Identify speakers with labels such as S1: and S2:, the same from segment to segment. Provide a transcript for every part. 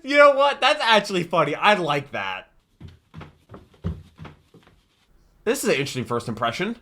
S1: You know what? That's actually funny. I like that. This is an interesting first impression.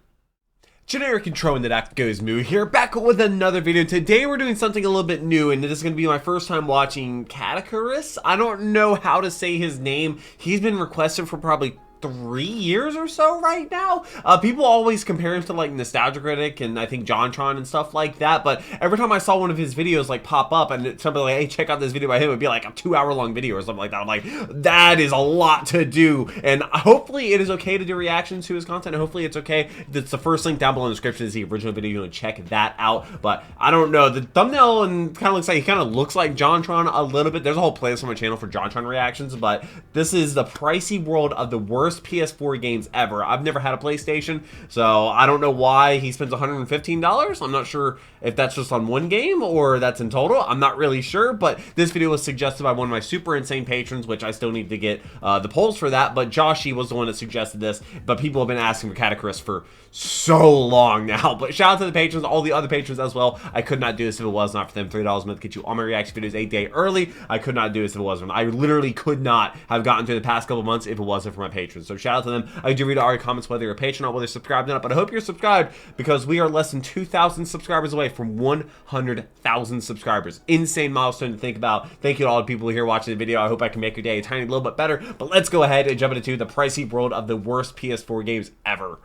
S1: Generic intro and the That Goes Moo here, back with another video. Today we're doing something a little bit new, and this is going to be my first time watching Caddicarus. I don't know how to say his name. He's been requested for probably 3 years or so right now. People always compare him to like Nostalgia Critic and I think JonTron and stuff like that, but every time I saw one of his videos like pop up and somebody like, hey, check out this video by him, it would be like a 2-hour-long video or something like that. I'm like, that is a lot to do, and hopefully it is okay to do reactions to his content, and hopefully it's okay. It's the first link down below in the description is the original video. You want to check that out, but I don't know, the thumbnail and kind of looks like he kind of looks like JonTron a little bit. There's a whole playlist on my channel for JonTron reactions, but this is the Pricey world of the worst PS4 games ever. I've never had a PlayStation, so I don't know why he spends $115. I'm not sure if that's just on one game or that's in total. I'm not really sure, but this video was suggested by one of my super insane patrons, which I still need to get the polls for that, but Joshy was the one that suggested this, but people have been asking for Caddicarus for so long now. But shout out to the patrons, all the other patrons as well. I could not do this if it was not for them. $3 a month get you all my reaction videos a day early. I could not do this if it wasn't. I literally could not have gotten through the past couple months if it wasn't for my patrons. So shout out to them. I do read all your comments, whether you're a patron or whether you're subscribed or not, but I hope you're subscribed because we are less than 2,000 subscribers away from 100,000 subscribers. Insane milestone to think about. Thank you to all the people here watching the video. I hope I can make your day a tiny little bit better, but let's go ahead and jump into the Pricey world of the worst PS4 games ever.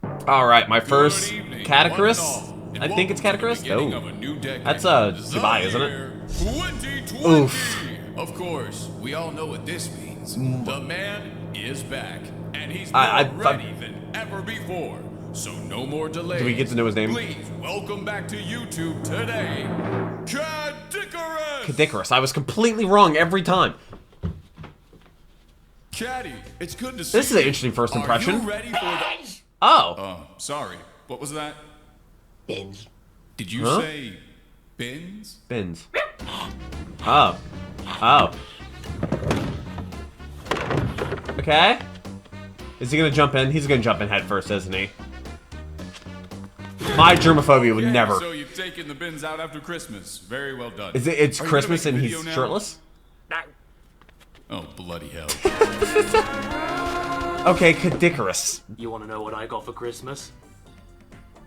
S1: Alright, my first Caddicarus. I think it's Caddicarus. Oh, that's Dubai, isn't it? Oof.
S2: Of course, we all know what this means. The man is back, and he's more ready than ever before. So no more delays.
S1: Do we get to know his name?
S2: Please welcome back to YouTube today, Caddicarus.
S1: Caddicarus. I was completely wrong every time.
S2: Caddy, it's good to see
S1: you. This is an interesting first impression.
S2: Are you ready for the...
S1: Oh.
S2: Sorry. What was that?
S3: Bins.
S2: Did you say bins?
S1: Bins. Oh. Oh. Okay. Is he gonna jump in? He's gonna jump in head first, isn't he? My germophobia would never.
S2: So you've taken the bins out after Christmas. Very well done.
S1: Is it? It's Christmas and he's shirtless?
S2: Oh, bloody hell.
S1: Okay, Caddicarus.
S3: You want to know what I got for Christmas?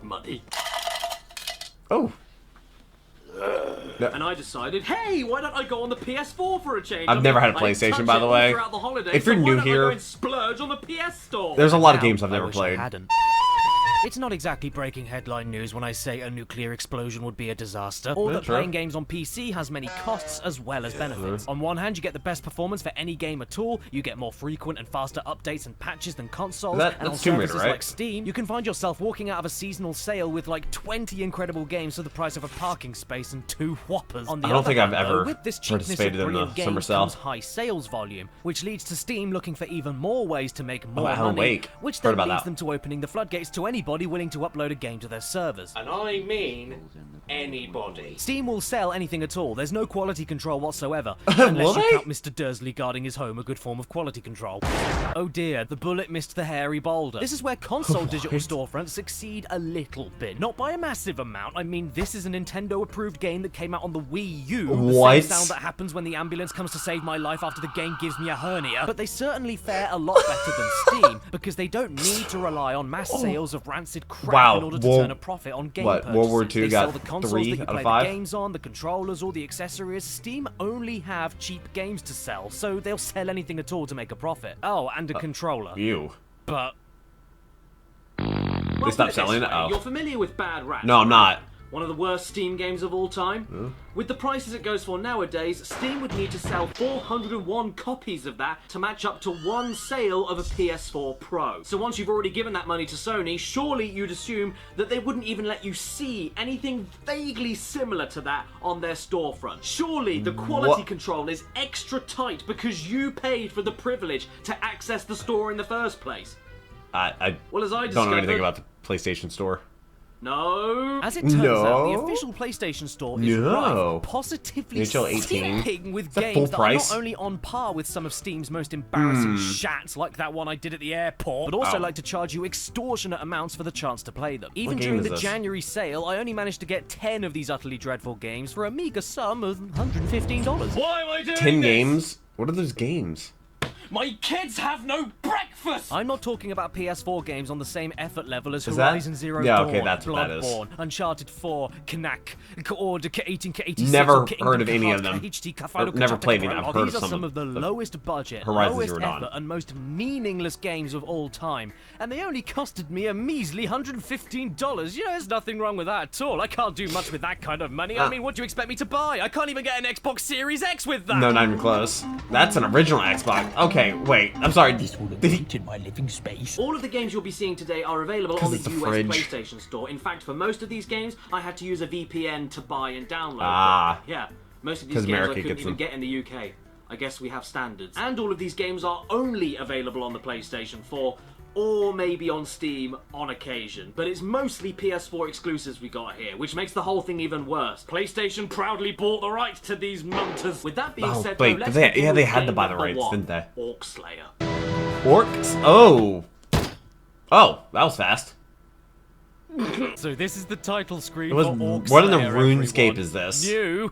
S3: Money.
S1: Oh.
S3: And I decided, hey, why don't I go on the PS4 for a change?
S1: I've never had a PlayStation, by the way. If you're new here,
S3: splurge on the PS Store.
S1: There's a lot of games I've never played.
S4: It's not exactly breaking headline news when I say a nuclear explosion would be a disaster, or that playing games on PC has many costs as well as benefits. On one hand, you get the best performance for any game at all, you get more frequent and faster updates and patches than consoles, and on services like Steam, you can find yourself walking out of a seasonal sale with like 20 incredible games for the price of a parking space and 2 Whoppers. On the
S1: I don't think
S4: hand,
S1: I've ever
S4: with this cheapness
S1: participated
S4: of
S1: in the
S4: brilliant
S1: summer
S4: games
S1: sale.
S4: comes high sales volume, which leads to Steam looking for even more ways to make more
S1: Alan
S4: money,
S1: Wake.
S4: which then
S1: Heard about
S4: leads
S1: that.
S4: them to opening the floodgates to anybody willing to upload a game to their servers.
S3: And I mean anybody.
S4: Steam will sell anything at all. There's no quality control whatsoever. Unless you count Mr. Dursley guarding his home a good form of quality control. Oh dear, the bullet missed the hairy boulder. This is where console digital storefronts succeed a little bit. Not by a massive amount. I mean, this is a Nintendo-approved game that came out on the Wii U.
S1: What?
S4: The same sound that happens when the ambulance comes to save my life after the game gives me a hernia. But they certainly fare a lot better than Steam, because they don't need to rely on mass sales of rancid crap in order to turn a profit on game purchases.
S1: World War II
S4: they
S1: got
S4: sell the consoles
S1: 3
S4: that you
S1: out
S4: play
S1: of 5?
S4: the games on, the controllers, all the accessories. Steam only have cheap games to sell, so they'll sell anything at all to make a profit. Oh, and a controller.
S1: You.
S4: But
S1: They stopped selling it? Oh.
S3: You're familiar with Bad Rats?
S1: No, I'm not.
S3: One of the worst Steam games of all time? With the prices it goes for nowadays, Steam would need to sell 401 copies of that to match up to one sale of a PS4 Pro. So once you've already given that money to Sony, surely you'd assume that they wouldn't even let you see anything vaguely similar to that on their storefront. Surely the quality control is extra tight because you paid for the privilege to access the store in the first place.
S1: I
S3: Well, as I
S1: don't know anything
S3: discovered,
S1: about the PlayStation Store.
S3: No.
S4: As it turns out, the official PlayStation Store is rife, positively
S1: NHL 18.
S4: seething with
S1: Full
S4: games that are
S1: price?
S4: not only on par with some of Steam's most embarrassing shats, like that one I did at the airport, but also like to charge you extortionate amounts for the chance to play them. Even
S1: game
S4: during
S1: is
S4: the
S1: this?
S4: January sale, I only managed to get 10 of these utterly dreadful games for a meager sum of $115.
S3: Why am I doing
S1: 10
S3: this?
S1: games? What are those games?
S3: My kids have no breakfast!
S4: I'm not talking about PS4 games on the same effort level as
S1: Is that-
S4: Horizon Zero
S1: Yeah,
S4: Dawn,
S1: okay, that's what that is.
S4: Bloodborne, Uncharted 4, Knack, Order, K18, K86,
S1: Never
S4: or K
S1: heard of any of them.
S4: HD,
S1: Or never played any. I've heard
S4: These
S1: of
S4: are some of the lowest budget,
S1: Horizon
S4: lowest
S1: Zero Dawn.
S4: effort, and most meaningless games of all time. And they only costed me a measly $115. You know, there's nothing wrong with that at all. I can't do much with that kind of money. I mean, what do you expect me to buy? I can't even get an Xbox Series X with that.
S1: No, not even close. That's an original Xbox. Okay, wait. I'm sorry.
S5: This will have in my living space.
S3: All of the games you'll be seeing today are available on the
S1: it's a
S3: US
S1: fridge.
S3: PlayStation Store. In fact, for most of these games, I had to use a VPN to buy and download
S1: Ah.
S3: them. Yeah, most of these
S1: 'Cause
S3: games
S1: America
S3: I couldn't
S1: gets
S3: even
S1: them.
S3: get in the UK. I guess we have standards. And all of these games are only available on the PlayStation 4, or maybe on Steam on occasion. But it's mostly PS4 exclusives we got here, which makes the whole thing even worse. PlayStation proudly bought the rights to these munters. With that being
S1: Oh,
S3: said,
S1: wait,
S3: though, let's
S1: they-
S3: begin
S1: yeah, they
S3: with
S1: had to
S3: game
S1: buy the
S3: number
S1: rights,
S3: one,
S1: didn't they?
S3: Orc Slayer.
S1: Orcs? Oh. Oh, that was fast.
S4: So this is the title screen
S1: It was-
S4: for Orc
S1: what in the
S4: Slayer,
S1: RuneScape
S4: everyone.
S1: is this?
S4: New.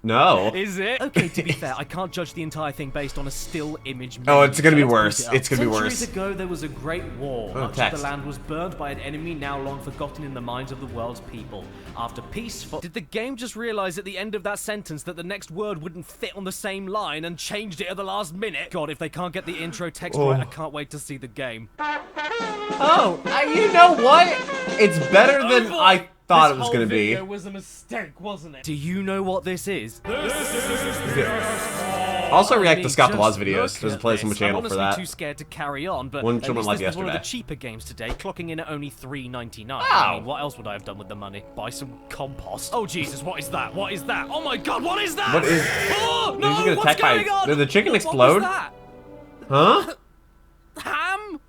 S1: No.
S4: Is it? Okay, to be fair, I can't judge the entire thing based on a still image.
S1: Oh,
S4: menu,
S1: it's gonna be
S4: so let's
S1: worse.
S4: boot it up.
S1: It's gonna be
S4: Centuries
S1: worse.
S4: ago, there was a great war. Much
S1: text.
S4: of the land was burned by an enemy now long forgotten in the minds of the world's people. After peace, did the game just realize at the end of that sentence that the next word wouldn't fit on the same line and changed it at the last minute? God, if they can't get the intro text right, I can't wait to see the game.
S1: Oh, you know what? It's better than I thought it was gonna be.
S4: It was a mistake, wasn't it? Do you know what this is?
S1: Also react to
S4: mean,
S1: Scott
S4: just
S1: Law's videos.
S4: look
S1: There's a
S4: at
S1: place on my
S4: this.
S1: channel
S4: I'm
S1: for
S4: honestly
S1: that.
S4: too scared to carry on, but
S1: One
S4: at
S1: someone
S4: least
S1: like
S4: this was one of the
S1: yesterday.
S4: cheaper games today, clocking in at only $3.99.
S1: Wow.
S4: I mean, what else would I have done with the money? Buy some compost? Oh Jesus, what is that? What is that? Oh my God, what is that?
S1: What is-
S4: Oh
S1: Did
S4: no!
S1: you get
S4: What's
S1: attacked by-
S4: going on?
S1: did the chicken
S4: What
S1: explode?
S4: was that?
S1: Huh?
S4: Ham?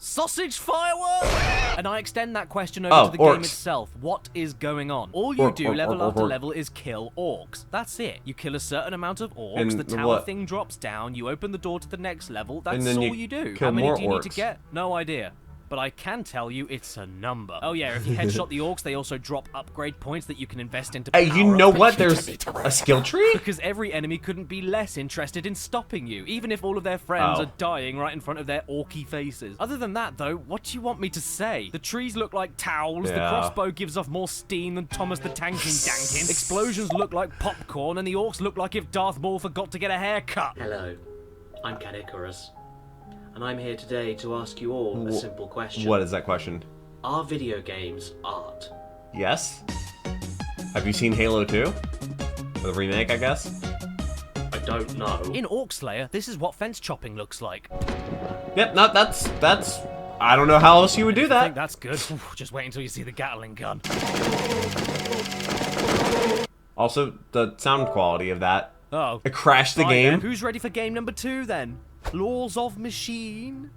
S4: Sausage firework? And I extend that question over to the game
S1: orcs.
S4: itself. What is going on? All you do level after level is kill orcs. That's it. You kill a certain amount of orcs,
S1: And
S4: the tower
S1: what?
S4: thing drops down, you open the door to the next level, that's
S1: And then
S4: all
S1: you
S4: you do.
S1: kill
S4: How many
S1: more
S4: do you need to
S1: orcs.
S4: get? No idea. But I can tell you it's a number. Oh yeah, if you headshot the orcs, they also drop upgrade points that you can invest into
S1: Hey, you
S4: power
S1: know
S4: up.
S1: what? There's a skill tree?
S4: Because every enemy couldn't be less interested in stopping you, even if all of their friends
S1: Oh.
S4: are dying right in front of their orky faces. Other than that, though, what do you want me to say? The trees look like towels, the
S1: Yeah.
S4: crossbow gives off more steam than Thomas the Tank Dankin, explosions look like popcorn, and the orcs look like if Darth Maul forgot to get a haircut.
S3: Hello, I'm Caddicarus, and I'm here today to ask you all a simple question.
S1: What is that question?
S3: Are video games art?
S1: Yes? Have you seen Halo 2? The remake, I guess?
S3: I don't know.
S4: In Orc Slayer, this is what fence chopping looks like.
S1: Yep, no, that's... I don't know how else you would do
S4: I think
S1: that.
S4: that's good. Oof, just wait until you see the Gatling gun.
S1: Also, the sound quality of that.
S4: Oh.
S1: It crashed the
S4: Right
S1: game.
S4: then, who's ready for game number 2 then? Laws of Machine?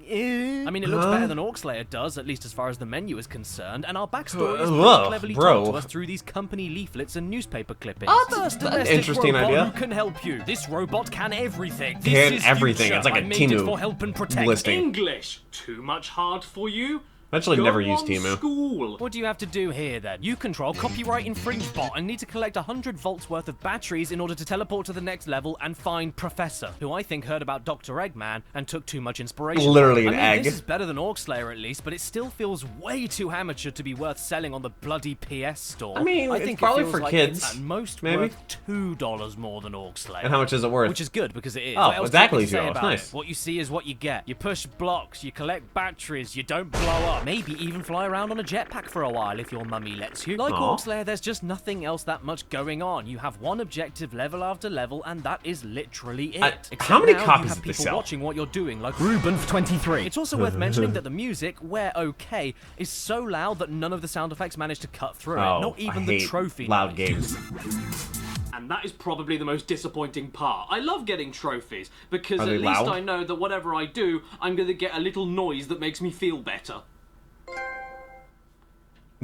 S4: I mean, it looks better than Orc Slayer does, at least as far as the menu is concerned, and our backstory is pretty
S1: Ugh,
S4: cleverly
S1: bro.
S4: told to us through these company leaflets and newspaper clippings.
S1: Oh,
S4: First,
S1: that's an
S4: domestic
S1: interesting
S4: robot
S1: idea.
S4: who can help you. This robot can everything. This
S1: Can
S4: is
S1: everything.
S4: future.
S1: It's like a
S4: I made it
S1: Temu
S4: for help and protect.
S1: listing.
S3: English, too much hard for you?
S1: Actually,
S3: Go
S1: never used
S3: on
S1: Temu.
S3: School.
S4: What do you have to do here, then? You control Copyright Infringe Bot and need to collect 100 volts worth of batteries in order to teleport to the next level and find Professor, who I think heard about Dr. Eggman and took too much inspiration.
S1: Literally
S4: I
S1: an
S4: mean,
S1: egg.
S4: This is better than Orc Slayer at least, but it still feels way too amateur to be worth selling on the bloody PS Store.
S1: I mean,
S4: I
S1: it's
S4: think
S1: probably
S4: it feels
S1: for
S4: like
S1: kids,
S4: it's at most
S1: maybe?
S4: worth $2 more than Orc Slayer.
S1: And how much is it worth?
S4: Which is good, because it is.
S1: Oh,
S4: What else
S1: exactly,
S4: do you want me to say
S1: $2.
S4: about
S1: Nice.
S4: it? What you see is what you get. You push blocks, you collect batteries, you don't blow up. Maybe even fly around on a jetpack for a while if your mummy lets you. Like
S1: Aw.
S4: Orc Slayer, there's just nothing else that much going on. You have one objective level after level, and that is literally it. Except
S1: how many
S4: now
S1: copies
S4: you have
S1: did they
S4: people
S1: sell?
S4: watching what you're doing, like Ruben for 23. It's also worth mentioning that the music, where okay, is so loud that none of the sound effects manage to cut through
S1: Oh,
S4: it. Not even
S1: I
S4: the
S1: hate
S4: trophy
S1: loud
S4: noise.
S1: games.
S3: And that is probably the most disappointing part. I love getting trophies, because
S1: Are
S3: at
S1: they
S3: least
S1: loud?
S3: I know that whatever I do, I'm going to get a little noise that makes me feel better.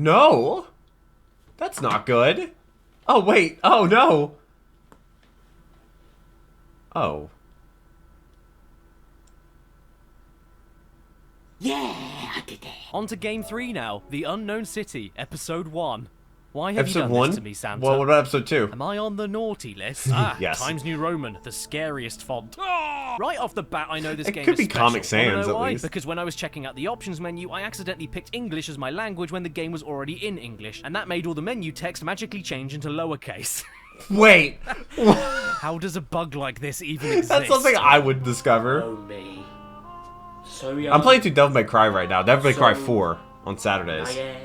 S1: No. That's not good. Oh, wait. Oh, no. Oh.
S5: Yeah, I did it.
S4: On to game 3 now. The Unknown City, episode 1. Why have you
S1: Episode
S4: done
S1: 1?
S4: this to me, Santa?
S1: Well, what about episode 2?
S4: Am I on the naughty list? Ah,
S1: Yes.
S4: Times New Roman, the scariest font. Ah! Right off the bat, I know this
S1: It
S4: game
S1: could
S4: is
S1: be
S4: special.
S1: Comic Sans,
S4: Wanna know
S1: at
S4: why?
S1: least.
S4: Because when I was checking out the options menu, I accidentally picked English as my language when the game was already in English, and that made all the menu text magically change into lowercase.
S1: Wait.
S4: How does a bug like this even exist?
S1: That's something I would discover.
S3: Oh me. So young.
S1: I'm playing through Devil May Cry right now. Devil May Cry 4 on Saturdays.
S3: Naive.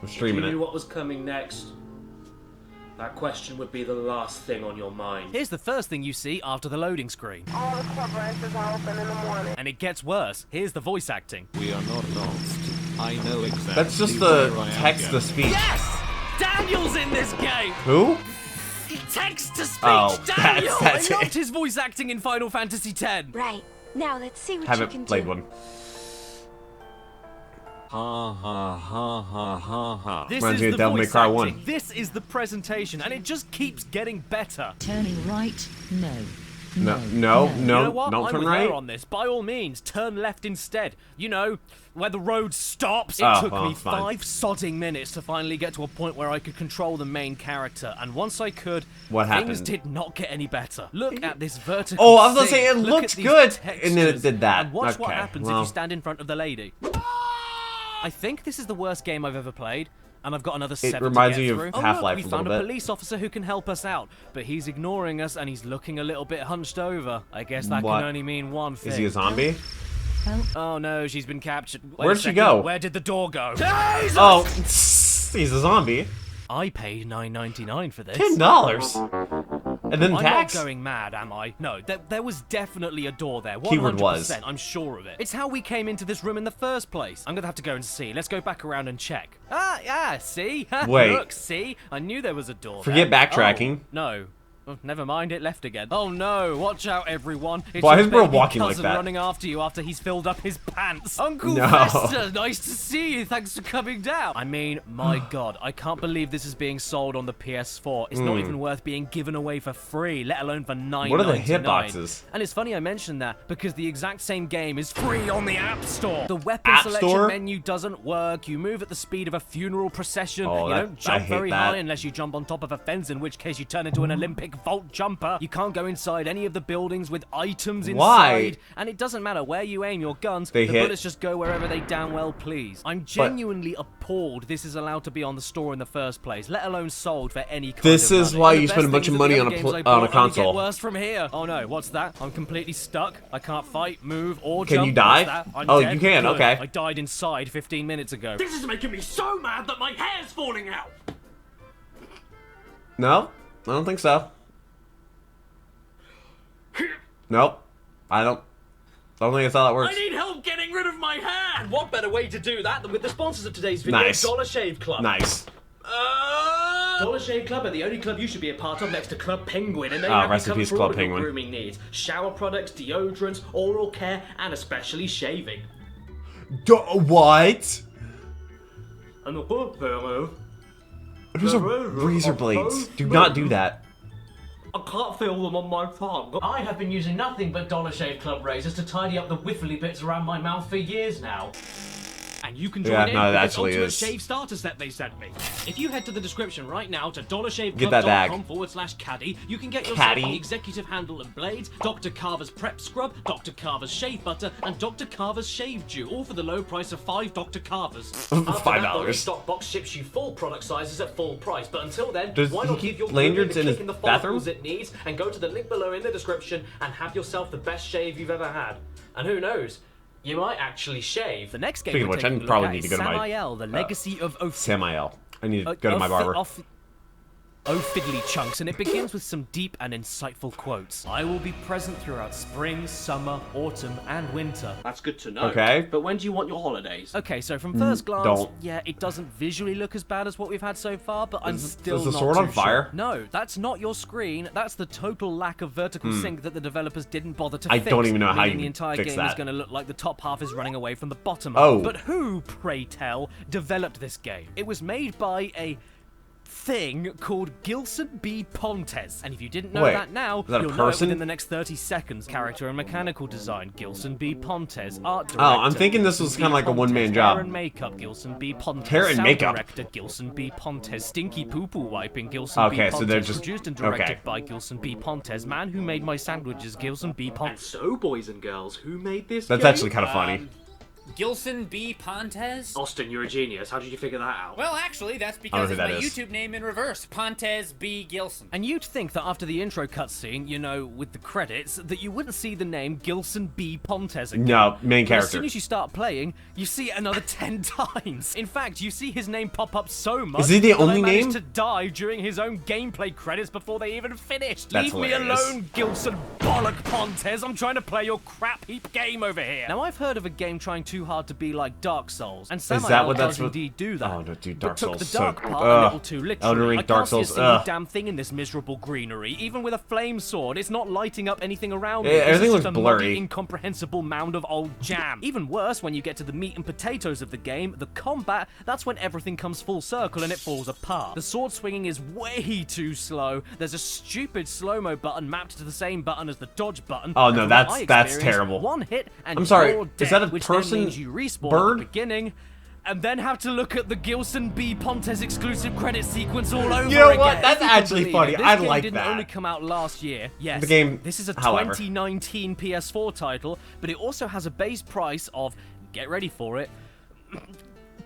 S1: I'm
S3: If
S1: streaming
S3: you knew
S1: it.
S3: what was coming next, that question would be the last thing on your mind.
S4: Here's the first thing you see after the loading screen.
S6: All the club branches are open in the morning.
S4: And it gets worse. Here's the voice acting.
S7: We are not lost. I know exactly.
S1: That's just
S7: where
S1: the
S7: I am
S1: text to
S7: going.
S1: speech.
S4: Yes! Daniel's in this game!
S1: Who?
S4: Text to speech,
S1: Oh,
S4: Daniel!
S1: that's
S4: I loved
S1: it.
S4: his voice acting in Final Fantasy X.
S6: Right. Now let's see what you can
S1: Haven't played
S6: do.
S1: one.
S7: Ha ha ha ha ha ha.
S4: This
S1: Reminds
S4: is
S1: me of
S4: the
S1: Devil May
S4: voice
S1: Cry
S4: acting.
S1: 1.
S4: This is the presentation, and it just keeps getting better.
S5: Turning right, no.
S1: No, no,
S4: You know
S1: no,
S4: what?
S1: don't
S4: I'm
S1: turn
S4: with
S1: right.
S4: her on this. By all means, turn left instead. You know, where the road stops. It
S1: Oh,
S4: took
S1: well,
S4: me
S1: fine.
S4: 5 sodding minutes to finally get to a point where I could control the main character, and once I could,
S1: What
S4: things
S1: happened?
S4: did not get any better. Look at this vertical.
S1: Oh, I was gonna
S4: sync.
S1: say, it
S4: Look
S1: looked
S4: at these
S1: good, and then it
S4: textures.
S1: did that.
S4: And watch what
S1: Okay,
S4: happens if
S1: well.
S4: you stand in front of the lady. I think this is the worst game I've ever played. And I've got another 7
S1: reminds
S4: to
S1: me
S4: get
S1: of
S4: through.
S1: Half-Life
S4: we
S1: a
S4: found
S1: little
S4: a
S1: bit.
S4: police officer who can help us out, but he's ignoring us and he's looking a little bit hunched over. I guess that
S1: What?
S4: can only mean one thing.
S1: Is he a zombie?
S4: Oh no, she's been captured. Wait
S1: Where'd
S4: a
S1: she
S4: second.
S1: go?
S4: Where did the door go?
S1: Oh, he's a zombie.
S4: I paid $9.99 for this.
S1: $10. And then
S4: I'm
S1: tax.
S4: not going mad, am I? No, there was definitely a door there. 100%,
S1: Keyword was.
S4: I'm sure of it. It's how we came into this room in the first place. I'm gonna have to go and see. Let's go back around and check. See?
S1: Wait.
S4: Look, see? I knew there was a door
S1: Forget
S4: there.
S1: backtracking.
S4: Oh, no. Oh, never mind, it left again. Oh no, watch out everyone. It's
S1: Why
S4: your
S1: is bro
S4: baby
S1: walking like
S4: cousin
S1: that?
S4: running after you after he's filled up his pants. Uncle
S1: No.
S4: Fester, nice to see you. Thanks for coming down. I mean, my god, I can't believe this is being sold on the PS4. It's not even worth being given away for free, let alone for $9.99.
S1: Hmm. What are the hitboxes?
S4: And it's funny I mentioned that because the exact same game is free on the App Store. The weapon
S1: App
S4: selection
S1: Store?
S4: menu doesn't work. You move at the speed of a funeral procession.
S1: Oh,
S4: You
S1: that-
S4: don't
S1: I
S4: jump
S1: hate
S4: very
S1: that.
S4: high unless you jump on top of a fence, in which case you turn into an Olympic vault jumper. You can't go inside any of the buildings with items inside.
S1: Why?
S4: And it doesn't matter where you aim your guns,
S1: They
S4: the
S1: hit.
S4: bullets just go wherever they damn well please. I'm genuinely appalled this is allowed to be on the store in the first place, let alone sold for any kind
S1: This
S4: of
S1: is
S4: money.
S1: why
S4: And the
S1: you spend a
S4: best
S1: bunch
S4: thing
S1: of
S4: is that
S1: money
S4: the
S1: on a
S4: other
S1: pl-
S4: games I
S1: on a
S4: bought only
S1: console.
S4: Get worse from here. Oh no, what's that? I'm completely stuck. I can't fight, move, or
S1: Can
S4: jump.
S1: you die?
S4: What's that? I'm
S1: Oh,
S4: dead.
S1: you can,
S4: Good.
S1: okay.
S4: I died inside 15 minutes ago.
S3: This is making me so mad that my hair's falling out.
S1: No, I don't think so. Nope. I don't think that's how that works.
S3: I need help getting rid of my hair. And what better way to do that than with the sponsors of today's video,
S1: Nice.
S3: Dollar Shave Club.
S1: Nice.
S3: Dollar Shave Club are the only club you should be a part of next to Club Penguin, and they
S1: Ah,
S3: have
S1: rest
S3: you
S1: in
S3: covered
S1: peace,
S3: for
S1: Club
S3: all of your
S1: Penguin.
S3: grooming needs: shower products, deodorants, oral care, and especially shaving.
S1: What?
S3: And the
S1: Those are razor blades. Do not do that.
S3: I can't feel them on my tongue. I have been using nothing but Dollar Shave Club razors to tidy up the whiffly bits around my mouth for years now. And you can join
S1: Yeah,
S3: in
S1: no, it
S3: with this
S1: actually
S3: ultimate
S1: is.
S3: shave starter set they sent me. If you head to the description right now to
S1: Get that bag.
S3: dollarshaveclub.com/caddy, you can get yourself
S1: Caddy.
S3: the executive handle and blades, Dr. Carver's prep scrub, Dr. Carver's shave butter, and Dr. Carver's shave dew, all for the low price of 5 Dr. Carvers.
S1: $5.
S3: Stock box ships you full product sizes at full price, but until then,
S1: Does
S3: why
S1: he
S3: not
S1: keep
S3: give your
S1: lanyards
S3: grooming
S1: in
S3: the kick
S1: his
S3: the
S1: bathroom?
S3: follicles it needs and go to the link below in the description and have yourself the best shave you've ever had. And who knows, you might actually shave.
S4: The next game
S1: Speaking of
S4: we're
S1: which, I
S4: taking a
S1: probably
S4: look
S1: need
S4: at
S1: to go
S4: is
S1: to my,
S4: Samael, the Legacy of Ophi-
S1: Samael. I need to go to my
S4: Ophi-
S1: barber.
S4: Ophi- Oh fiddly chunks, and it begins with some deep and insightful quotes. I will be present throughout spring, summer, autumn, and winter.
S3: That's good to know.
S1: Okay.
S3: But when do you want your holidays?
S4: Okay, so from first glance,
S1: don't.
S4: yeah, it doesn't visually look as bad as what we've had so far, but I'm still
S1: is the
S4: not
S1: sword
S4: too
S1: on fire?
S4: sure. No, that's not your screen. That's the total lack of vertical sync that the developers didn't bother to
S1: I
S4: fix.
S1: don't even know how
S4: meaning
S1: you
S4: the entire
S1: fix
S4: game
S1: that.
S4: is going to look like the top half is running away from the bottom
S1: Oh.
S4: half. But who, pray tell, developed this game? It was made by a thing called Gilson B. Pontes. And if you didn't know
S1: Wait,
S4: that now,
S1: is that a
S4: you'll know it
S1: person?
S4: within the next 30 seconds. Character and mechanical design, Gilson B. Pontes. Art director,
S1: Oh, I'm thinking this was
S4: Gilson
S1: kinda
S4: B.
S1: like a one-man
S4: Pontes.
S1: job.
S4: Hair and makeup, Gilson B. Pontes.
S1: Hair and
S4: Sound
S1: makeup?
S4: director, Gilson B. Pontes. Stinky poo-poo wiping, Gilson B.
S1: Okay,
S4: Pontes.
S1: so they're just-
S4: Produced and directed
S1: okay.
S4: by Gilson B. Pontes. Man who made my sandwiches, Gilson B.
S3: And
S4: Pontes.
S3: so, boys and girls, who made this
S1: That's
S3: game?
S1: actually kind of funny.
S8: Gilson B. Pontes?
S3: Austin, you're a genius. How did you figure that out?
S8: Well, actually, that's
S1: I
S8: because
S1: don't
S8: it's
S1: know
S8: my
S1: who that is.
S8: YouTube name in reverse. Pontes B. Gilson.
S4: And you'd think that after the intro cutscene, you know, with the credits, that you wouldn't see the name Gilson B. Pontes again.
S1: No, main
S4: But as
S1: character.
S4: soon as you start playing, you see it another 10 times. In fact, you see his name pop up so much
S1: Is he the
S4: that
S1: only
S4: I managed
S1: name?
S4: to die during his own gameplay credits before they even finished.
S1: That's
S4: Leave me
S1: hilarious.
S4: alone, Gilson Bollock Pontes. I'm trying to play your crap heap game over here. Now, I've heard of a game trying too hard to be like Dark Souls, and
S1: that
S4: Samael
S1: what that's
S4: does
S1: what-
S4: indeed do that.
S1: Oh, no, dude,
S4: but
S1: Dark
S4: took
S1: Souls
S4: the
S1: so
S4: dark
S1: good.
S4: part a
S1: Ugh.
S4: little too literally.
S1: Elden Ring,
S4: I
S1: Dark
S4: can't see a
S1: Souls,
S4: single
S1: ugh.
S4: damn thing in this miserable greenery. Even with a flame sword, it's not lighting up anything around me.
S1: Yeah,
S4: This
S1: everything
S4: is
S1: looks
S4: just a
S1: blurry.
S4: muddy, incomprehensible mound of old jam. Even worse, when you get to the meat and potatoes of the game, the combat, that's when everything comes full circle and it falls apart. The sword swinging is way too slow. There's a stupid slow-mo button mapped to the same button as the dodge button.
S1: Oh,
S4: and
S1: no,
S4: from
S1: that's-
S4: what I
S1: that's
S4: experienced,
S1: terrible.
S4: One hit and
S1: I'm sorry,
S4: you're
S1: is
S4: dead,
S1: that a
S4: which then
S1: person
S4: means you respawn
S1: bird?
S4: at the beginning. And then have to look at the Gilson B. Pontes exclusive credit sequence all over
S1: You know
S4: again.
S1: what? That's
S4: If you can
S1: actually
S4: believe
S1: funny.
S4: it. This
S1: I
S4: game
S1: like
S4: didn't
S1: that.
S4: only come out last year. Yes,
S1: The game,
S4: this is a
S1: however.
S4: 2019 PS4 title, but it also has a base price of, get ready for it,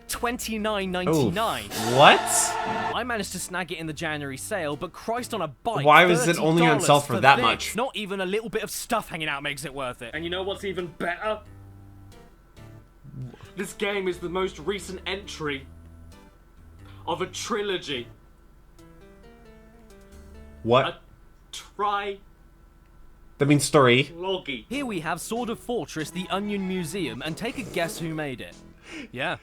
S4: $29.99.
S1: What?
S4: I managed to snag it in the January sale, but Christ on a bike,
S1: Why was it only on sale
S4: $30
S1: for that
S4: this.
S1: much?
S4: Not even a little bit of stuff hanging out makes it worth it.
S3: And you know what's even better? This game is the most recent entry of a trilogy.
S1: What?
S3: Trilogy.
S1: That means story.
S4: Here we have Sword of Fortress, the Onion Museum, and take a guess who made it. Yeah.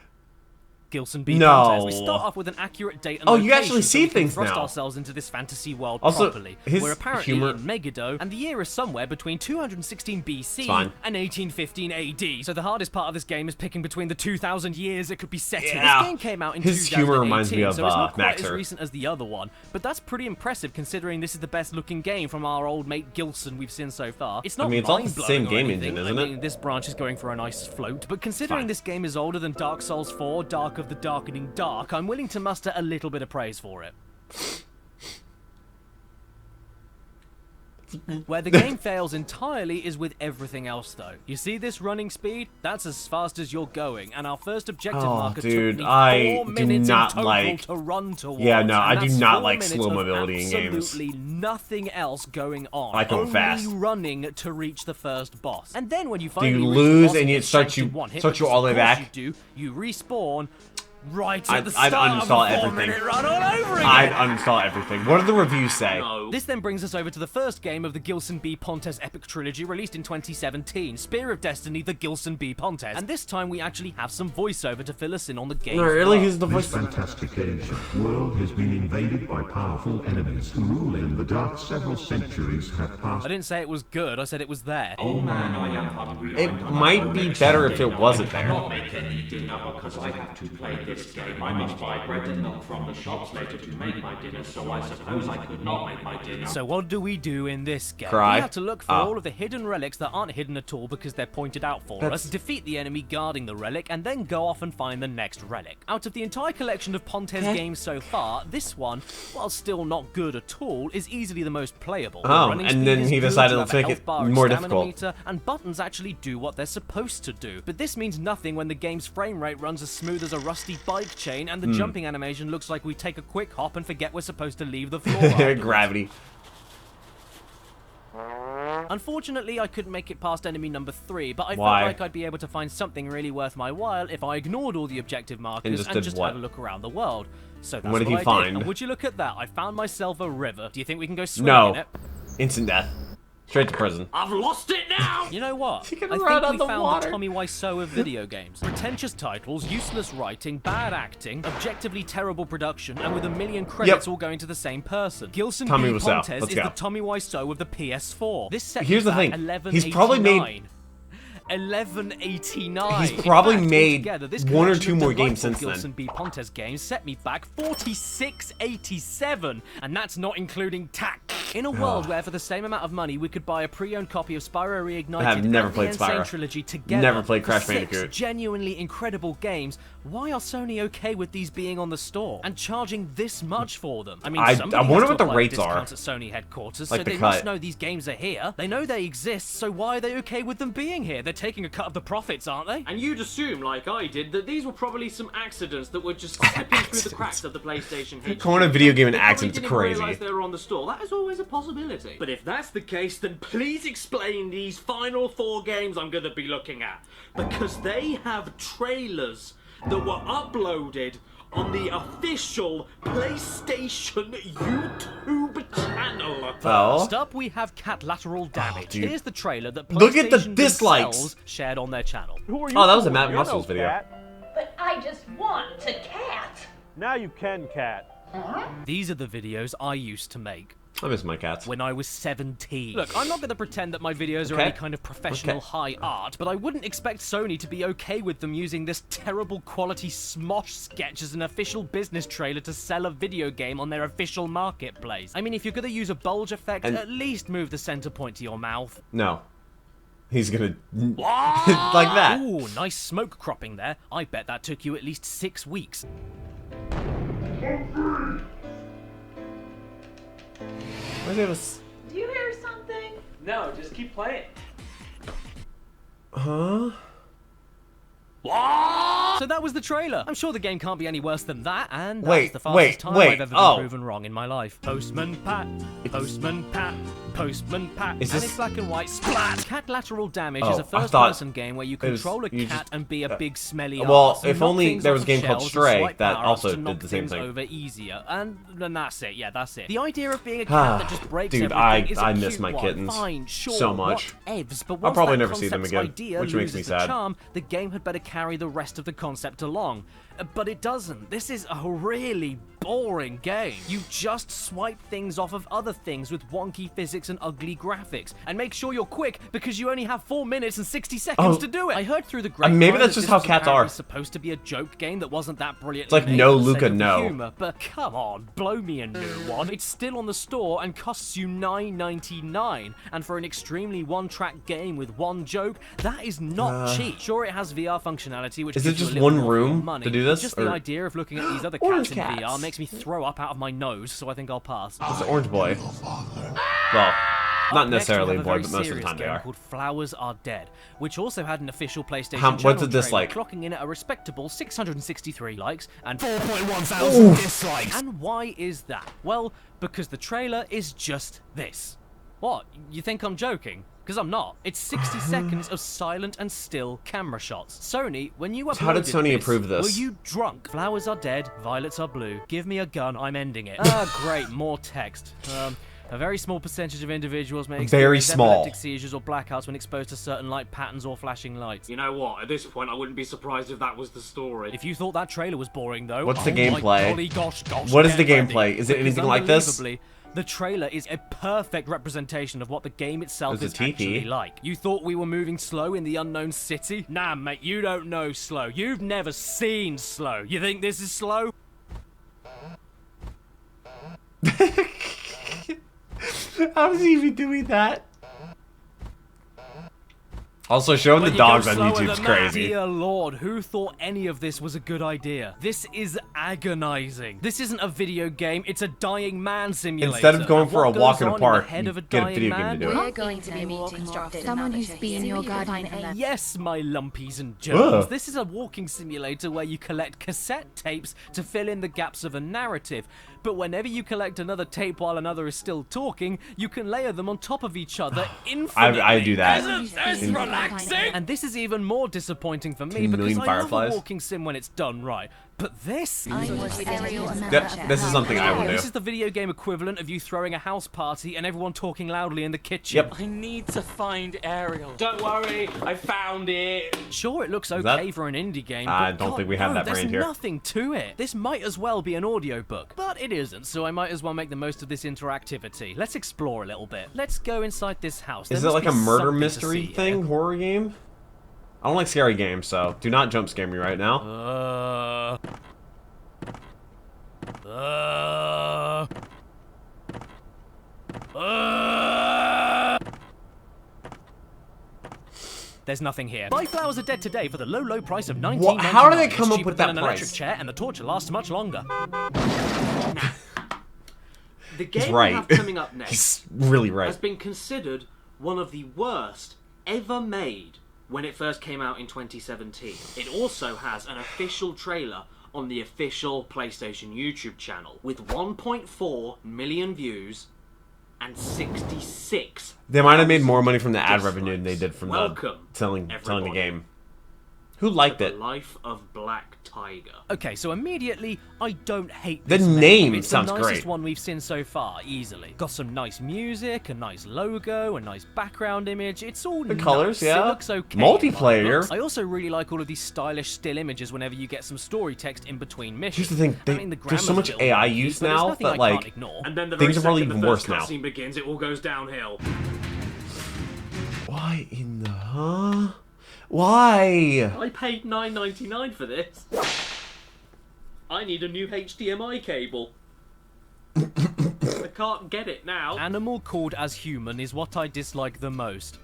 S4: Gilson B.
S1: No.
S4: Pontes. We start off with an accurate date and
S1: Oh, you
S4: location
S1: actually
S4: so
S1: see
S4: we can
S1: things
S4: thrust
S1: now.
S4: ourselves into this fantasy world
S1: Also,
S4: properly.
S1: his
S4: We're apparently
S1: humor-
S4: in Megiddo, and the year is somewhere between 216 BC
S1: Fine.
S4: and 1815 AD. So the hardest part of this game is picking between the 2,000 years it could be set in.
S1: Yeah.
S4: This game came out in
S1: His
S4: 2018,
S1: humor reminds me of,
S4: so it's not quite as
S1: Maxer.
S4: recent as the other one. But that's pretty impressive considering this is the best looking game from our old mate Gilson we've seen so far. It's not
S1: I mean, it's all the
S4: mind-blowing
S1: same
S4: or
S1: game
S4: anything.
S1: engine, isn't
S4: I
S1: it?
S4: mean, this branch is going for a nice float, but considering
S1: Fine.
S4: this game is older than Dark Souls 4, Dark of the Darkening Dark, I'm willing to muster a little bit of praise for it. Where the game fails entirely is with everything else, though. You see this running speed? That's as fast as you're going, and our first objective
S1: Oh,
S4: marker
S1: dude,
S4: took me
S1: I
S4: 4
S1: do
S4: minutes
S1: not
S4: in total
S1: like-
S4: to run towards.
S1: Yeah, no, I
S4: and
S1: do
S4: that's
S1: not
S4: 4
S1: like
S4: minutes
S1: slow
S4: of
S1: mobility in games.
S4: Absolutely nothing else going on.
S1: I like them
S4: Only
S1: fast.
S4: running to reach the first boss. And then when you
S1: you
S4: finally reach
S1: lose
S4: the boss,
S1: and it
S4: gets
S1: starts
S4: shanked
S1: you-
S4: in one hit,
S1: starts
S4: which
S1: you all the way
S4: of course
S1: back?
S4: You do. You respawn right
S1: I'd-
S4: at the
S1: I'd
S4: start
S1: uninstall
S4: of a
S1: everything.
S4: 4-minute run all over again.
S1: I'd uninstall everything. What do the reviews say?
S3: No.
S4: This then brings us over to the first game of the Gilson B. Pontes epic trilogy released in 2017, Spear of Destiny, the Gilson B. Pontes. And this time we actually have some voiceover to fill us in on the game.
S1: No, really? Who's the
S9: This
S1: voice?
S9: fantastic ancient world has been invaded by powerful enemies who rule in the dark. Several centuries have passed.
S4: I didn't say it was good, I said it was there.
S9: Oh man, I am hungry.
S1: It might be better if it wasn't
S10: I
S1: there.
S10: cannot make any dinner because I have to play this game. I must buy bread and milk from the shops later to make my dinner, so I suppose I could not make my dinner.
S4: So what do we do in this game?
S1: Cry.
S4: We have to look for
S1: Oh.
S4: all of the hidden relics that aren't hidden at all because they're pointed out for us, defeat the enemy guarding the relic, and then go off and find the next relic. Out of the entire collection of Pontes games so far, this one, while still not good at all, is easily the most playable. The
S1: Oh,
S4: running
S1: and
S4: speed
S1: then
S4: is
S1: he
S4: good,
S1: decided
S4: you
S1: to
S4: have a
S1: make
S4: health
S1: it
S4: bar and
S1: more
S4: stamina
S1: difficult.
S4: meter, and buttons actually do what they're supposed to do. But this means nothing when the game's frame rate runs as smooth as a rusty bike chain, and the jumping animation looks like we take a quick hop and forget we're supposed to leave the floor. afterwards.
S1: Gravity.
S4: Unfortunately, I couldn't make it past enemy number 3, but I
S1: Why?
S4: felt like I'd be able to find something really worth my while if I ignored all the objective markers and just had a look around the world. So that's
S1: what did he
S4: I
S1: find?
S4: did. And would you look at that? I found myself a river. Do you think we can go swimming in it?
S1: Instant death. Straight to prison.
S3: I've lost it now!
S4: You know what? I think we found the Tommy Wiseau of video games. Pretentious titles, useless writing, bad acting, objectively terrible production, and with a million credits all going to the same person. Gilson B. Pontes is the Tommy Wiseau of the PS4. This set
S1: Here's the thing. He's probably made
S4: 1189.
S1: He's probably made
S4: this
S1: one or two more games since
S4: Gilson
S1: then.
S4: B. Pontes games set me back 4687, and that's not including tax. In a world where for the same amount of money we could buy a pre-owned copy of Spyro Reignited
S1: I've never
S4: and
S1: played
S4: the Insane
S1: Spyro.
S4: Trilogy together,
S1: Never played Crash
S4: for 6
S1: Bandicoot.
S4: genuinely incredible games, why are Sony okay with these being on the store and charging this much for them? I mean,
S1: I
S4: somebody
S1: wonder
S4: has
S1: what
S4: to
S1: the
S4: apply
S1: rates are.
S4: discounts at Sony headquarters,
S1: Like
S4: so
S1: the
S4: they
S1: cut.
S4: must know these games are here. They know they exist, so why are they okay with them being here? They're taking a cut of the profits, aren't they?
S3: And you'd assume, like I did, that these were probably some accidents that were just slipping through the cracks of the PlayStation HQ.
S1: Calling a video game an
S3: They probably
S1: accident is
S3: didn't
S1: crazy.
S3: realise they were on the store. That is always a possibility. But if that's the case, then please explain these final 4 games I'm going to be looking at. Because they have trailers that were uploaded on the official PlayStation YouTube channel.
S4: First up, we have Cat Lateral Damage.
S1: dude.
S4: Here's the trailer that PlayStation
S1: Look at the dislikes.
S4: themselves shared on their channel.
S1: Oh, that was a Matt Muscles video.
S5: But I just want a cat.
S11: Now you can, Cat.
S4: These are the videos I used to make.
S1: I miss my cats.
S4: When I was 17. Look, I'm not going to pretend that my videos are any kind of professional high art, but I wouldn't expect Sony to be okay with them using this terrible quality smosh sketch as an official business trailer to sell a video game on their official marketplace. I mean, if you're going to use a bulge effect, at least move the center point to your mouth.
S1: No. He's gonna... like that.
S4: Ooh, nice smoke cropping there. I bet that took you at least 6 weeks.
S1: Where's it?
S5: Do you hear something?
S11: No, just keep playing.
S1: Huh?
S4: So that was the trailer. I'm sure the game can't be any worse than that, and that's
S1: Wait,
S4: the fastest time
S1: wait,
S4: I've ever been proven wrong in my life. Postman Pat, Postman Pat, Postman Pat,
S1: Is
S4: and
S1: this-
S4: it's black and white. Splat! Cat Lateral Damage
S1: Oh,
S4: is a
S1: I thought
S4: first-person game where you
S1: it was-
S4: control a
S1: you
S4: cat
S1: just-
S4: and be a big smelly
S1: well,
S4: arse, and
S1: if
S4: knock
S1: only
S4: things
S1: there
S4: off
S1: was a
S4: of
S1: game called
S4: shelves and
S1: Stray
S4: swipe
S1: that
S4: power-ups
S1: also
S4: to
S1: did
S4: knock
S1: the same
S4: things
S1: thing.
S4: over easier, and then that's it. Yeah, that's it. The idea of being a cat that just breaks
S1: Dude,
S4: everything is a
S1: I miss
S4: cute
S1: my
S4: one.
S1: kittens
S4: Fine, sure,
S1: so much.
S4: whatevs, but
S1: I'll
S4: once
S1: probably
S4: that
S1: never see them
S4: concept's
S1: again,
S4: idea
S1: which makes me
S4: loses the
S1: sad.
S4: charm, the game had better carry the rest of the concept along. But it doesn't. This is a really boring game. You just swipe things off of other things with wonky physics and ugly graphics. And make sure you're quick, because you only have 4 minutes and 60 seconds to do it. I heard through the grapevine
S1: maybe that's
S4: that
S1: just
S4: this
S1: how
S4: was
S1: cats
S4: apparently
S1: are.
S4: supposed to be a joke game that wasn't that brilliant.
S1: It's like no Luca, no.
S4: Humor, but come on, blow me a new one. It's still on the store and costs you $9.99. And for an extremely one-track game with one joke, that is not cheap. Sure, it has VR functionality, which
S1: Is it
S4: gives you a
S1: just
S4: little
S1: one
S4: more for your
S1: room
S4: money,
S1: to do
S4: but
S1: this,
S4: just the
S1: or-
S4: idea of looking at these other
S1: Orange
S4: cats in VR
S1: cats.
S4: makes me throw up out of my nose, so I think I'll pass.
S1: It's an orange boy. Well, not necessarily a boy, but most of the time they
S4: game
S1: are.
S4: called Flowers Are Dead, which also had an official PlayStation
S1: What's
S4: channel
S1: the dislike?
S4: trailer, clocking in at a respectable 663 likes and 4.1 thousand dislikes. And why is that? Well, because the trailer is just this. What? You think I'm joking? Because I'm not. It's 60 seconds of silent and still camera shots. Sony, when you uploaded
S1: How did Sony approve this?
S4: Were you drunk? Flowers are dead, violets are blue. Give me a gun, I'm ending it. Ah, great, more text. A very small percentage of individuals may
S1: Very
S4: experience
S1: small.
S4: epileptic seizures or blackouts when exposed to certain light patterns or flashing lights.
S3: You know what? At this point, I wouldn't be surprised if that was the story.
S4: If you thought that trailer was boring, though,
S1: What's the
S4: my
S1: gameplay?
S4: golly gosh,
S1: What is the
S4: get ready.
S1: gameplay? Is it
S4: Because
S1: anything like this?
S4: unbelievably, the trailer is a perfect representation of what the game itself
S1: There's
S4: is
S1: a TP.
S4: actually like. You thought we were moving slow in the unknown city? Nah, mate, you don't know slow. You've never seen slow. You think this is slow?
S1: How is he even doing that? Also, showing the
S4: When you
S1: dogs
S4: go
S1: on
S4: slower
S1: YouTube's
S4: than that,
S1: crazy.
S4: Dear Lord, who thought any of this was a good idea? This is agonizing. This isn't a video game, it's a dying man simulator.
S1: Instead of going
S4: And
S1: for a
S4: what
S1: walk
S4: goes
S1: in a
S4: on
S1: park,
S4: the head
S1: you
S4: of a
S1: get a
S4: dying
S1: video game to
S4: man?
S1: do it.
S6: We're going to be meeting someone who's been your guardian.
S4: Yes, my lumpies and Jones.
S1: Ugh.
S4: This is a walking simulator where you collect cassette tapes to fill in the gaps of a narrative. But whenever you collect another tape while another is still talking, you can layer them on top of each other infinitely.
S1: I do that.
S4: Isn't this relaxing? And this is even more disappointing for me
S1: 10
S4: because
S1: million
S4: I
S1: fireflies.
S4: love a walking sim when it's done right. But this?
S1: This is something I would do.
S4: This is the video game equivalent of you throwing a house party and everyone talking loudly in the kitchen.
S1: Yep.
S8: I need to find Ariel.
S11: Don't worry, I found it.
S4: Sure, it looks okay
S1: that-
S4: for an indie game,
S1: I
S4: but
S1: don't think we have
S4: God,
S1: that brand here.
S4: There's nothing to it. This might as well be an audiobook, but it isn't, so I might as well make the most of this interactivity. Let's explore a little bit. Let's go inside this house.
S1: Is
S4: There
S1: it
S4: must
S1: like a
S4: be
S1: murder
S4: something to
S1: mystery
S4: see
S1: thing?
S4: here.
S1: Horror game? I don't like scary games, so do not jump scare me right now.
S4: There's nothing here. Buy flowers are dead today for the low, low price of $19.99.
S1: What? How do they come
S4: It's
S1: up
S4: cheaper
S1: with
S4: than
S1: that
S4: an electric
S1: price?
S4: chair, and the torture lasts much longer.
S3: The game
S1: He's
S3: we
S1: right.
S3: have coming up next
S1: He's really right.
S3: has been considered one of the worst ever made when it first came out in 2017. It also has an official trailer on the official PlayStation YouTube channel with 1.4 million views and 66.
S1: They might have made more money from the ad revenue than they did from the
S3: Welcome,
S1: selling the
S3: everybody.
S1: game. Who liked
S3: The
S1: it?
S3: Life of Black Tiger.
S4: Okay, so immediately, I don't hate
S1: The
S4: this
S1: name
S4: It's
S1: sounds
S4: the nicest
S1: great.
S4: one we've seen so far, easily. Got some nice music, a nice logo, a nice background image. It's all
S1: The colors,
S4: nice.
S1: yeah.
S4: It looks okay.
S1: Multiplayer.
S4: in my books. I also really like all of these stylish still images whenever you get some story text in between missions.
S1: Here's the thing,
S4: I mean, the
S1: there's so
S4: grammar's
S1: much
S4: a little
S1: AI
S4: wonky,
S1: use
S4: but there's
S1: now
S4: nothing
S1: that,
S4: I
S1: like,
S4: can't ignore.
S3: And then the
S1: things
S3: very
S1: are probably
S3: second
S1: even
S3: the
S1: worse
S3: first
S1: now.
S3: cutscene begins, it all goes downhill.
S1: Why in the huh? Why?
S3: I paid $9.99 for this. I need a new HDMI cable. I can't get it now.
S4: Animal called as human is what I dislike the most.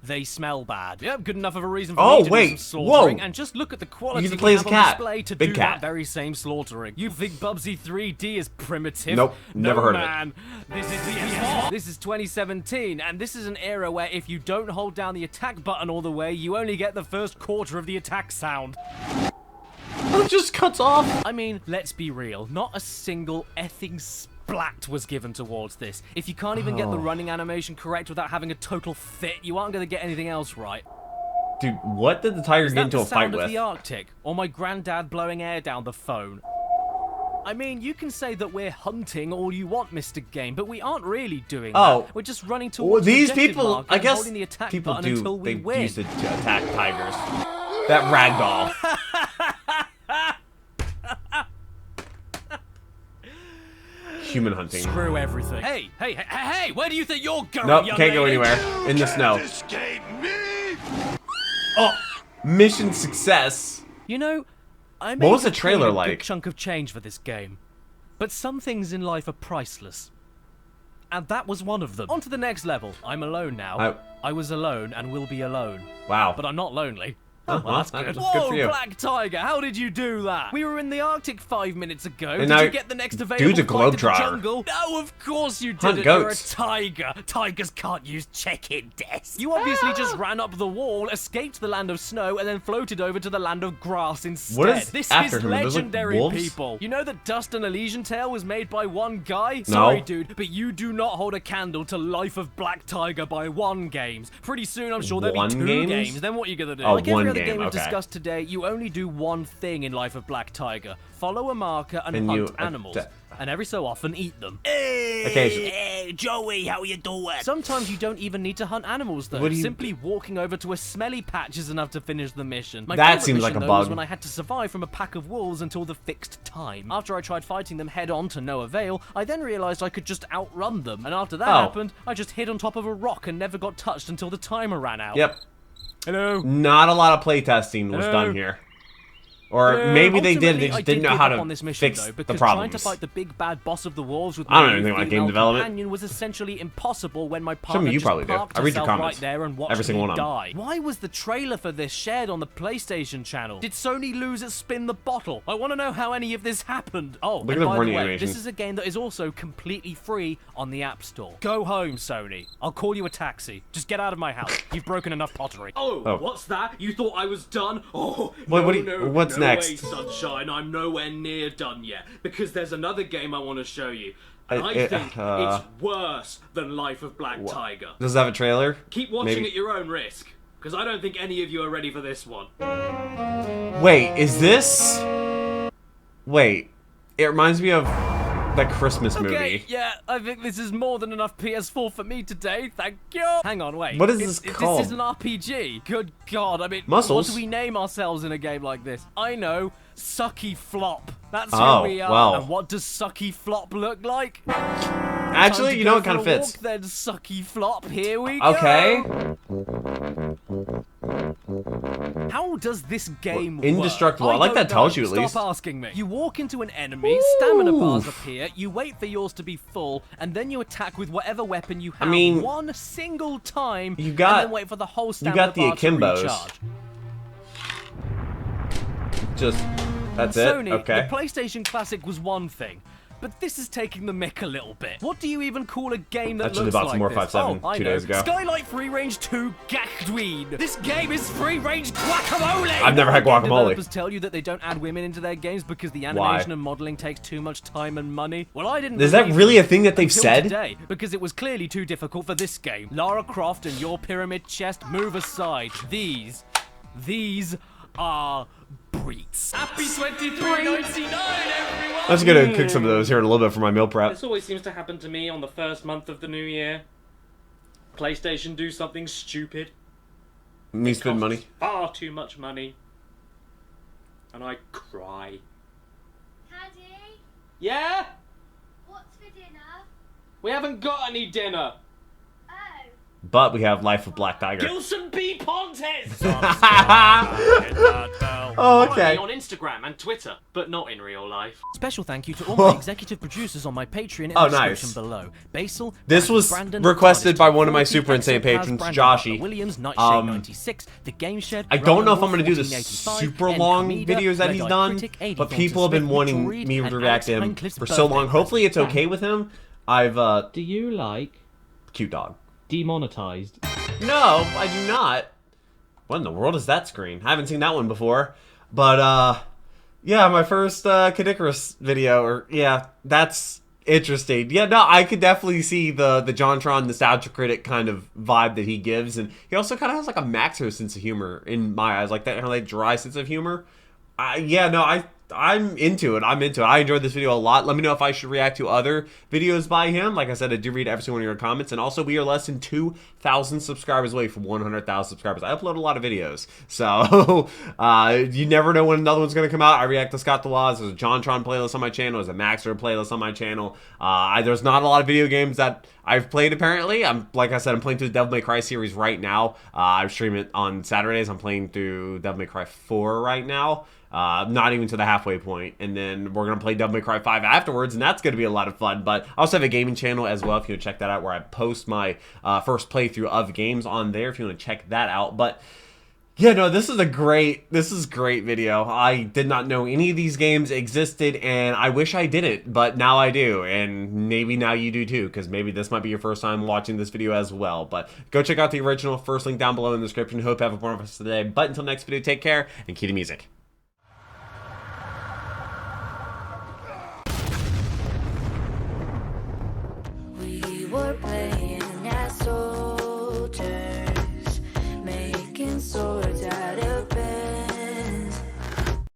S4: They smell bad. Yep, good enough of a reason for
S1: Oh,
S4: me to do
S1: wait,
S4: some slaughtering.
S1: whoa.
S4: And just look at the quality
S1: You get to
S4: we
S1: play as
S4: have
S1: a
S4: on
S1: cat.
S4: display to
S1: Big
S4: do
S1: cat.
S4: that very same slaughtering. You think Bubsy 3D is primitive?
S1: Nope, never
S4: No,
S1: heard of it.
S4: man. This is PS4. This is 2017, and this is an era where if you don't hold down the attack button all the way, you only get the first quarter of the attack sound.
S1: It just cuts off.
S4: I mean, let's be real. Not a single effing splat was given towards this. If you can't even get the running animation correct without having a total fit, you aren't going to get anything else right.
S1: Dude, what did the tiger
S4: Is
S1: get
S4: that
S1: into
S4: the
S1: a fight
S4: sound of
S1: with?
S4: the Arctic? Or my granddad blowing air down the phone? I mean, you can say that we're hunting all you want, Mr. Game, but we aren't really doing
S1: Oh.
S4: that. We're just running
S1: Well,
S4: towards the
S1: these
S4: objective
S1: people,
S4: marker
S1: I
S4: and
S1: guess
S4: holding the attack
S1: people
S4: button
S1: do,
S4: until we
S1: they
S4: win.
S1: use it to attack tigers. That ragdoll. Human hunting.
S4: Screw everything. Hey, where do you think you're going,
S1: Nope,
S4: young
S1: can't go
S4: lady?
S1: anywhere. In the snow. Oh, mission success.
S4: You know, I
S1: What was
S4: made
S1: the trailer
S4: a good
S1: like?
S4: chunk of change for this game, but some things in life are priceless. And that was one of them. On to the next level. I'm alone now. I was alone and will be alone.
S1: Wow.
S4: But I'm not lonely.
S1: Oh,
S4: Well, that's good.
S1: good
S4: Whoa,
S1: for you.
S4: Black Tiger, how did you do that? We were in the Arctic 5 minutes ago.
S1: And
S4: Did
S1: now
S4: you get the next available
S1: dude's a
S4: fight in the
S1: globetrotter.
S4: jungle? No, of course you
S1: Hunt
S4: didn't.
S1: goats.
S4: You're a tiger. Tigers can't use check-in desks. You obviously just ran up the wall, escaped the land of snow, and then floated over to the land of grass instead.
S1: What is
S4: this
S1: after
S4: is
S1: him? Are those, like,
S4: legendary
S1: wolves?
S4: people. You know that Dust and Elysian Tale was made by one guy?
S1: No.
S4: Sorry, dude, but you do not hold a candle to Life of Black Tiger by One Games. Pretty soon, I'm sure there'll be
S1: One
S4: 2
S1: games?
S4: games. Then what are you gonna do?
S1: Oh,
S4: Like every
S1: one
S4: other
S1: game,
S4: game we've
S1: okay.
S4: discussed today, you only do one thing in Life of Black Tiger. Follow a marker and
S1: And
S4: hunt
S1: you
S4: animals. And every so often eat them.
S1: Occasionally.
S4: Hey, Joey, how you doing? Sometimes you don't even need to hunt animals, though.
S1: What do you-
S4: Simply walking over to a smelly patch is enough to finish the mission. My
S1: That
S4: favourite
S1: seems like
S4: mission,
S1: a
S4: though, was
S1: bug.
S4: when I had to survive from a pack of wolves until the fixed time. After I tried fighting them head-on to no avail, I then realised I could just outrun them. And after that
S1: Oh.
S4: happened, I just hid on top of a rock and never got touched until the timer ran out.
S1: Yep.
S4: Hello?
S1: Not a lot of playtesting was
S4: Hello?
S1: done here. Or maybe they did, they
S4: Ultimately,
S1: just didn't know how to
S4: on this mission,
S1: fix
S4: though,
S1: the
S4: because
S1: problems.
S4: trying to fight the big bad boss of the wolves with
S1: I don't know
S4: my
S1: anything about game
S4: female
S1: development.
S4: companion was essentially impossible when my
S1: Some
S4: partner
S1: of you
S4: just
S1: probably do.
S4: parked
S1: I read your
S4: herself
S1: comments.
S4: right there and watched
S1: Every single
S4: me
S1: one of them.
S4: die. Why was the trailer for this shared on the PlayStation channel? Did Sony lose at Spin the Bottle? I want to know how any of this happened. Oh,
S1: Look
S4: and
S1: at the
S4: by the
S1: running
S4: way,
S1: animation.
S4: this is a game that is also completely free on the App Store. Go home, Sony. I'll call you a taxi. Just get out of my house. You've broken enough pottery.
S3: Oh, what's that? You thought I was done? Oh,
S1: what's next?
S3: Way, sunshine. I'm nowhere near done yet, because there's another game I want to show you. And I think it's worse than Life of Black Tiger.
S1: Does it have a trailer?
S3: Keep watching
S1: Maybe.
S3: at your own risk, because I don't think any of you are ready for this one.
S1: Wait, is this... Wait, it reminds me of that Christmas movie.
S4: Okay, yeah, I think this is more than enough PS4 for me today. Thank you. Hang on, wait.
S1: What is this called?
S4: This is an RPG. Good God, I mean,
S1: Muscles?
S4: what do we name ourselves in a game like this? I know, Sucky Flop. That's who
S1: Oh,
S4: we are.
S1: well.
S4: And what does Sucky Flop look like?
S1: Actually, you know, it kind of fits.
S4: Walk, then Sucky Flop. Here we go.
S1: Okay.
S4: How does this game work?
S1: Indestructible. I like that tells you at least.
S4: Stop asking me. You walk into an enemy, stamina bars appear, you wait for yours to be full, and then you attack with whatever weapon you have one single time, and then wait for the whole stamina bar to recharge.
S1: Just, that's
S4: Sony,
S1: it? Okay.
S4: the PlayStation Classic was one thing, but this is taking the mick a little bit. What do you even call a game that
S1: Actually
S4: looks
S1: bought
S4: like
S1: some more
S4: this?
S1: 5.7
S4: oh, I
S1: 2
S4: know.
S1: days ago.
S4: Skylight Free Range 2 Gacdween. This game is free range guacamole.
S1: I've never had
S4: Game
S1: guacamole.
S4: Developers tell you that they don't add women into their games because the animation and modeling takes too much time and money. Well, I didn't.
S1: Is that
S4: believe
S1: really
S4: them
S1: a thing that they've
S4: until
S1: said?
S4: Today, because it was clearly too difficult for this game. Lara Croft and your pyramid chest, move aside. These are breeds.
S3: Happy 23.99, everyone!
S1: Let's go cook some of those here in a little bit for my meal prep.
S3: This always seems to happen to me on the first month of the new year. PlayStation do something stupid.
S1: Me spend money.
S3: Far too much money. And I cry.
S5: Daddy,
S3: Yeah?
S5: what's for dinner?
S3: We haven't got any dinner.
S5: Oh.
S1: But we have Life of Black Tiger.
S3: Gilson B. Pontes!
S1: Oh, okay.
S3: Follow me on Instagram and Twitter, but not in real life.
S4: Special thank you to all my executive producers on my Patreon in the description below. Basil,
S1: This was
S4: Brandon,
S1: requested by one of my
S4: Forty,
S1: super insane
S4: Exo,
S1: patrons,
S4: Brandon,
S1: Joshy.
S4: Williams, Nightshade 96, The Game Shed,
S1: I don't know if I'm
S4: Ryan
S1: going to do the
S4: 1485,
S1: super
S4: N.
S1: long
S4: Comida,
S1: videos that
S4: Red
S1: he's
S4: Eye
S1: done,
S4: Critic, 80
S1: but
S4: Thorns
S1: people have
S4: and
S1: been
S4: Smith,
S1: wanting
S4: Reed,
S1: me to
S4: and
S1: react to
S4: Alex
S1: him
S4: Pinecliff's
S1: for so long.
S4: birthday
S1: Hopefully it's
S4: present.
S1: okay with him. I've,
S12: Do you like
S1: cute dog.
S12: demonetized?
S1: No, I do not. What in the world is that screen? I haven't seen that one before. But, yeah, my first Caddicarus video, or, yeah, that's interesting. Yeah, no, I could definitely see the JonTron nostalgia critic kind of vibe that he gives, and he also kind of has, like, a Maxo sense of humor in my eyes, like that kind of, like, dry sense of humor. Yeah, no, I'm into it. I'm into it. I enjoyed this video a lot. Let me know if I should react to other videos by him. Like I said, I do read every single one of your comments. And also, we are less than 2,000 subscribers away from 100,000 subscribers. I upload a lot of videos. So, you never know when another one's going to come out. I react to Scott the Laws. There's a JonTron playlist on my channel. There's a Maxer playlist on my channel. There's not a lot of video games that I've played, apparently. Like I said, I'm playing through the Devil May Cry series right now. I stream it on Saturdays. I'm playing through Devil May Cry 4 right now. Not even to the halfway point, and then we're gonna play Devil May Cry 5 afterwards, and that's gonna be a lot of fun. But I also have a gaming channel as well if you want to check that out, where I post my first playthrough of games on there if you want to check that out. But yeah, no, this is great video. I did not know any of these games existed, and I wish I didn't, but now I do, and maybe now you do too, because maybe this might be your first time watching this video as well. But go check out the original, first link down below in the description. Hope you have a wonderful day. But until next video, take care and keep the music.